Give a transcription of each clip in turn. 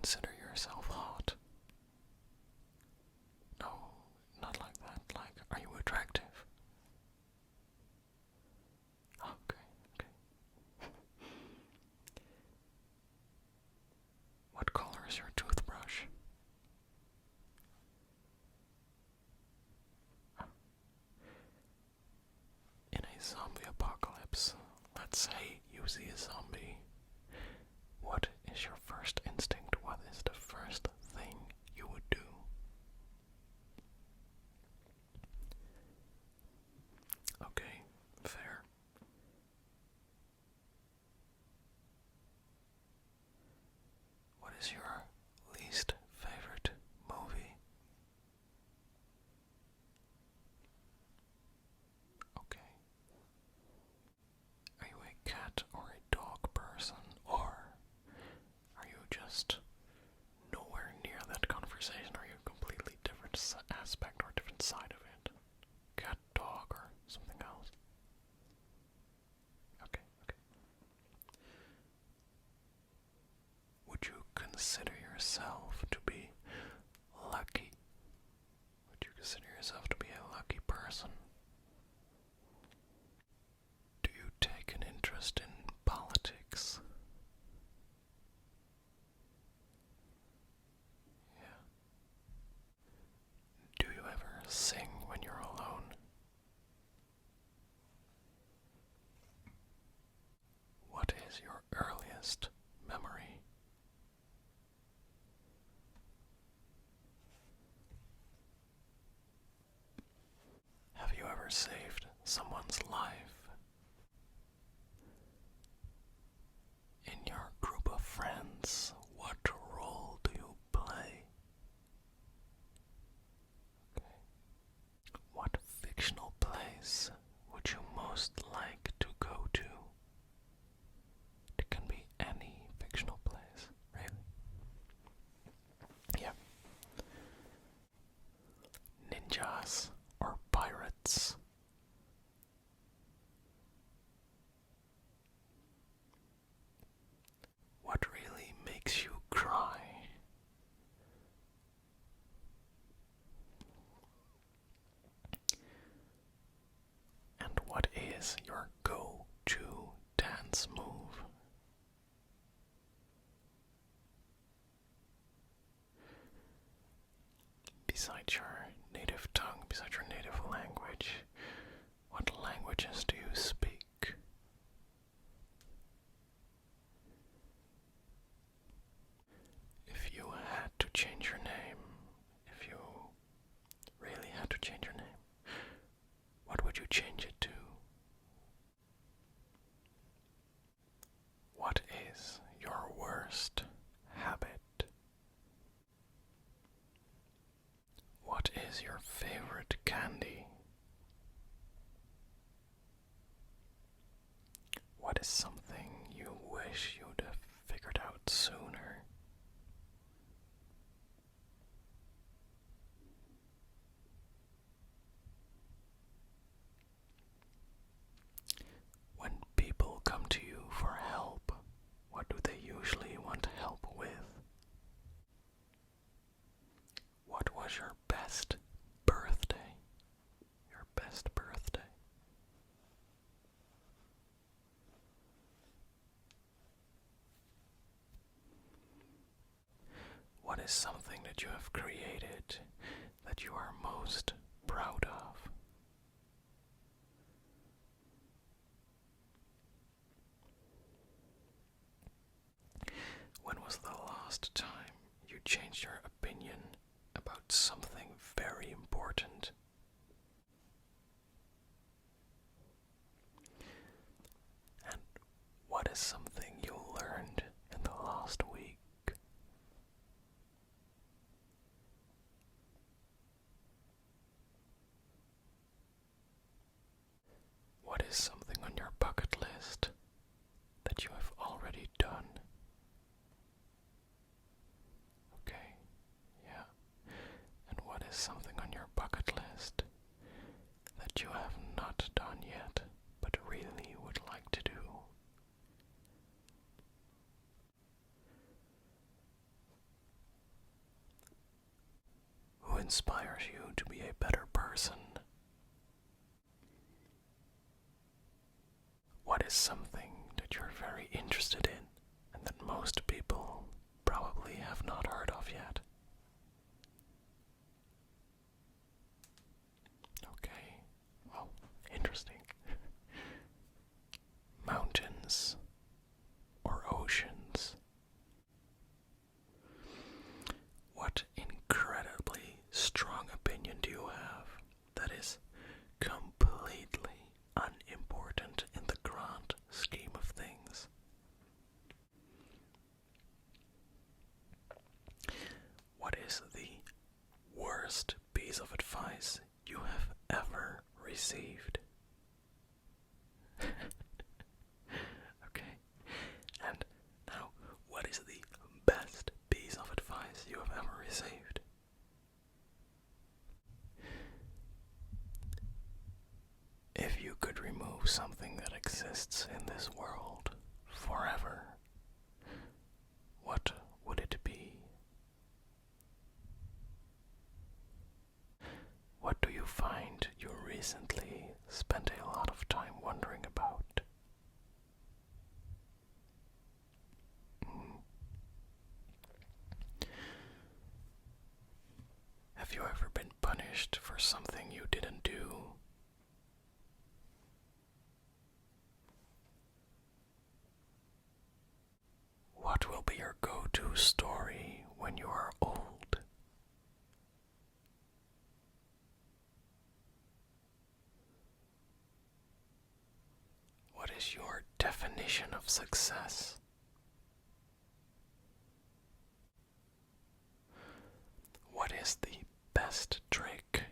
consider yourself hot? No, not like that. Like, are you attractive? Okay, okay. What color is your toothbrush? In a zombie apocalypse, let's say you see a zombie. What is your first instinct? What is the first thing you would do? Okay, fair. What is your least favorite movie? Okay. Are you a cat or a dog person, or are you just nowhere near that conversation? Are you a completely different aspect or different side of it? Cat, dog, or something else? Okay, okay. Would you consider yourself to be lucky? Would you consider yourself to be a lucky person? Do you take an interest in politics? Yeah. Do you ever sing when you're alone? What is your earliest memory? Have you ever saved someone's life? In your group of friends, what role do you play? Okay. What fictional place would you most like to go to? It can be any fictional place, really. Yeah. Ninjas or pirates? What really makes you cry? And what is your go-to dance move? Besides your native tongue, besides your native language, what languages do you speak? If you had to change your name, if you really had to change your name, what would you change it to? What is your worst habit? What is your favorite candy? What is something you wish you'd have figured out sooner? When people come to you for help, what do they usually want help with? What was your best birthday? Your best birthday? What is something that you have created that you are most proud of? When was the last time you changed your opinion about something very important? And what is something you learned in the last week? What is something on your bucket list that you have already done? Okay, yeah. And what is something on your bucket list inspires you to be a better person? What is something that you're very interested in and that most people probably have not heard of yet? Okay, well, interesting. Mountains or oceans? What incredibly strong opinion do you have that is completely unimportant in the grand scheme of things? What is the worst piece of advice you have ever received? Okay, and now, what is the best piece of advice you have ever received? If you could remove something that exists in this world forever, what would it be? What do you find you recently spent a lot of time wondering about? Have you ever been punished for something you didn't do? What will be your go-to story when you are old? What is your definition of success? What is the best trick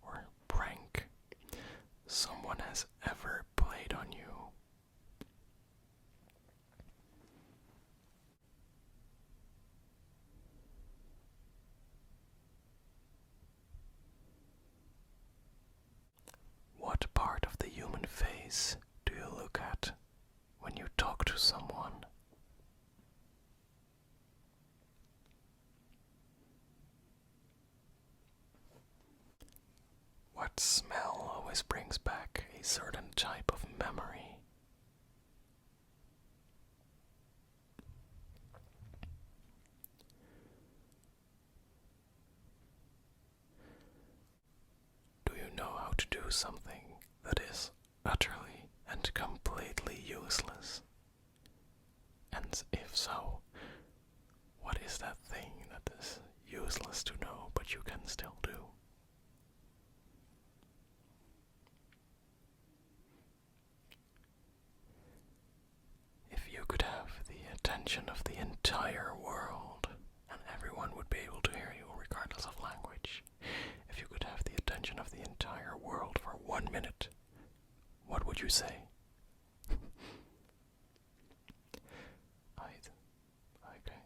or prank someone has ever played on you? What part of the human face do you look at when you talk to someone? What smell always brings back a certain type of memory? Do you know how to do something that is utterly and completely useless? And if so, what is that thing that is useless to know but you can still do? If you could have the attention of the entire world and everyone would be able to hear you regardless of language, if you could have the attention of the entire world for 1 minute, what would you say? Okay.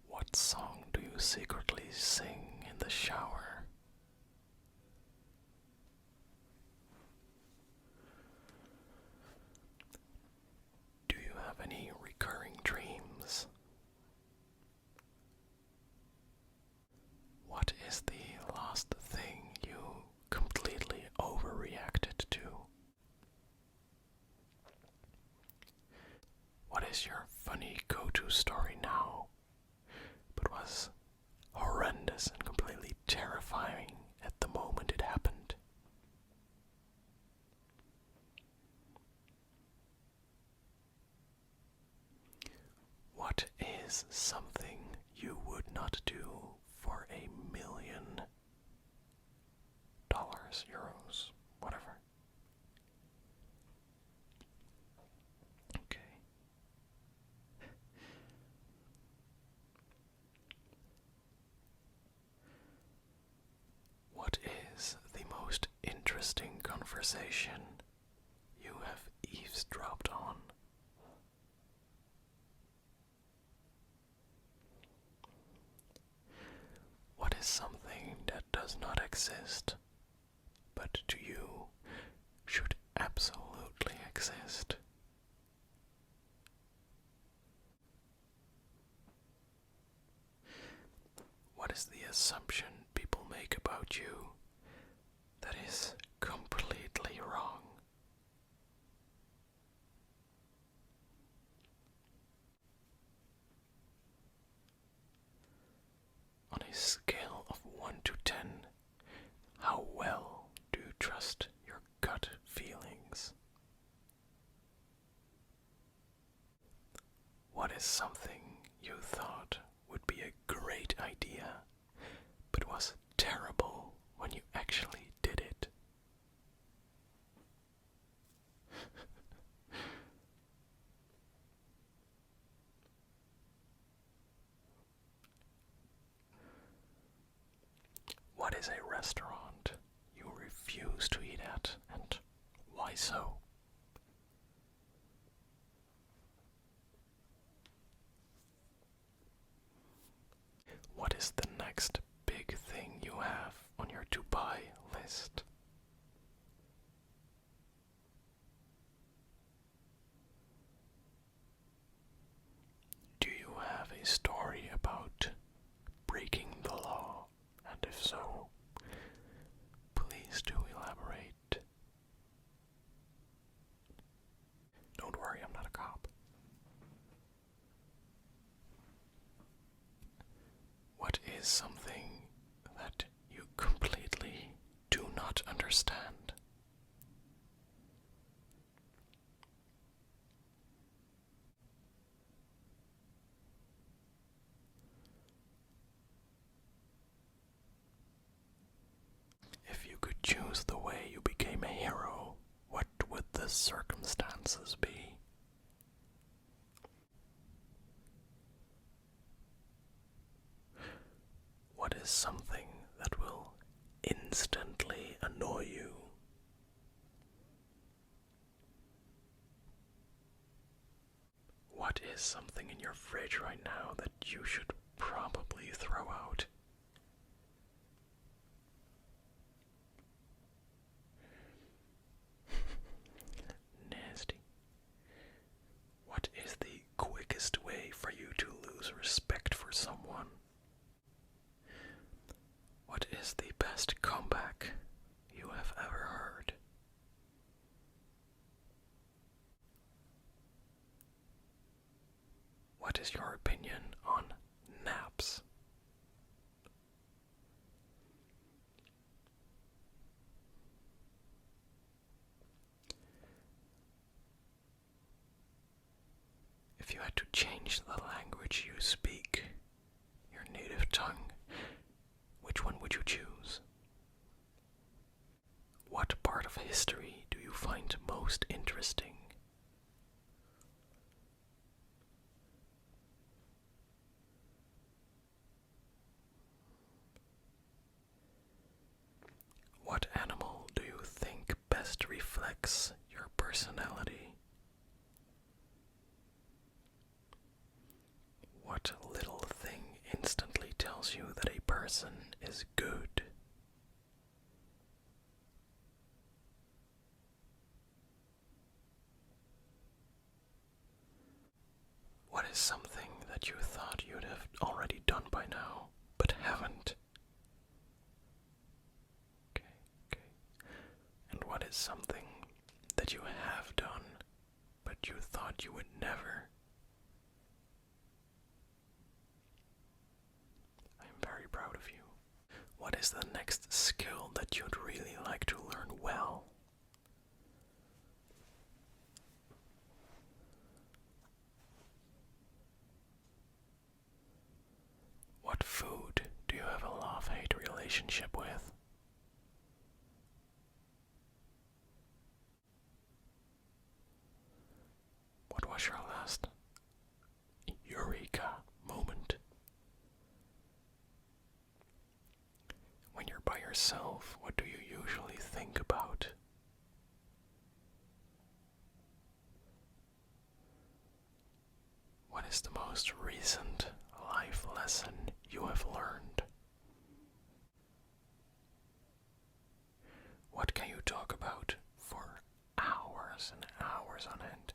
What song do you secretly sing in the shower? Do you have any recurring dreams? What is the last thing you completely overreacted to? What is your funny go-to story now, but was horrendous and completely terrifying at the moment it happened? What is something you would not do for $1 million, euros, whatever? Okay. What is the most interesting conversation you have eavesdropped on? What is something that does not exist, but to you should absolutely exist? a scale of 1 to 10, how well do you trust your gut feelings? What is something you thought would be a great idea, but was terrible when you actually did it? What is a restaurant you refuse to eat at, and why so? What is the next big thing you have on your to buy list? Do you have a story about breaking the law? And if so, please do elaborate. Don't worry, I'm not a cop. What is something that you completely do not understand? If you could choose the way you became a hero, what would the circumstances be? What is something that will instantly annoy you? What is something in your fridge right now that you should probably throw out? Nasty. What is the quickest way for you to lose respect for someone? What is the best comeback you have ever heard? What is your opinion on naps? If you had to change the language you speak, your native tongue, which one would you choose? What part of history do you find most interesting? What animal do you think best reflects your personality? What little thing instantly tells you that a person is good? What is something that you thought you'd have already done by now, but haven't? Okay. And what is something that you have done, but you thought you would never? I'm very proud of you. What is the next skill that you'd really like to learn well? What food do you have a love-hate relationship with? What was your last eureka moment? When you're by yourself, what do you usually think about? What is the most recent life lesson you have learned? What can you talk about for hours and hours on end?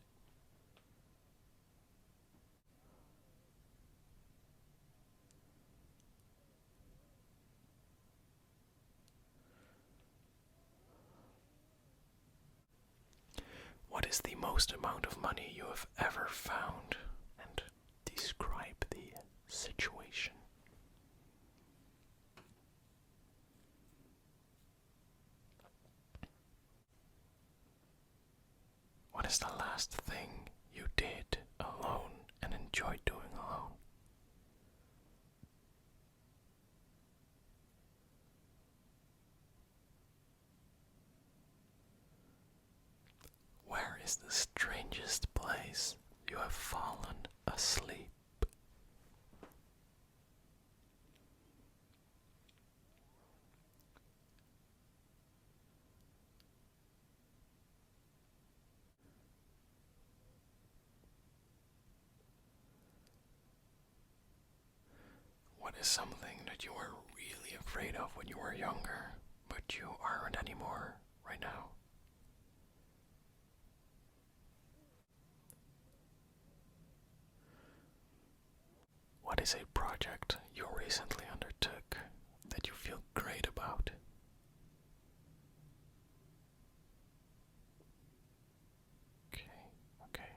What is the most amount of money you have ever found? And describe the situation. is the last thing you did alone and enjoyed doing alone? Where is the strangest place you have fallen asleep? What is something that you were really afraid of when you were younger, but you aren't anymore right now? What is a project you recently undertook that you feel great about? Okay.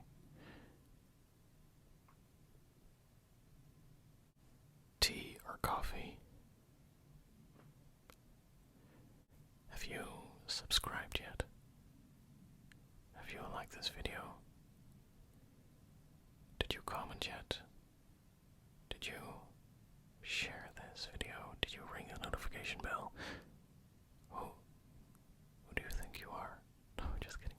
Tea or coffee? Have you subscribed yet? Have you liked this video? Did you comment yet? Did you share this video? Did you ring the notification bell? Who do you think you are? No, just kidding.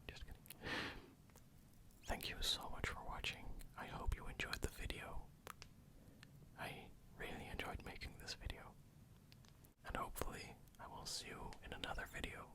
Thank you so much for watching. I hope you enjoyed the video. I really enjoyed making this video. And hopefully I will see you in another video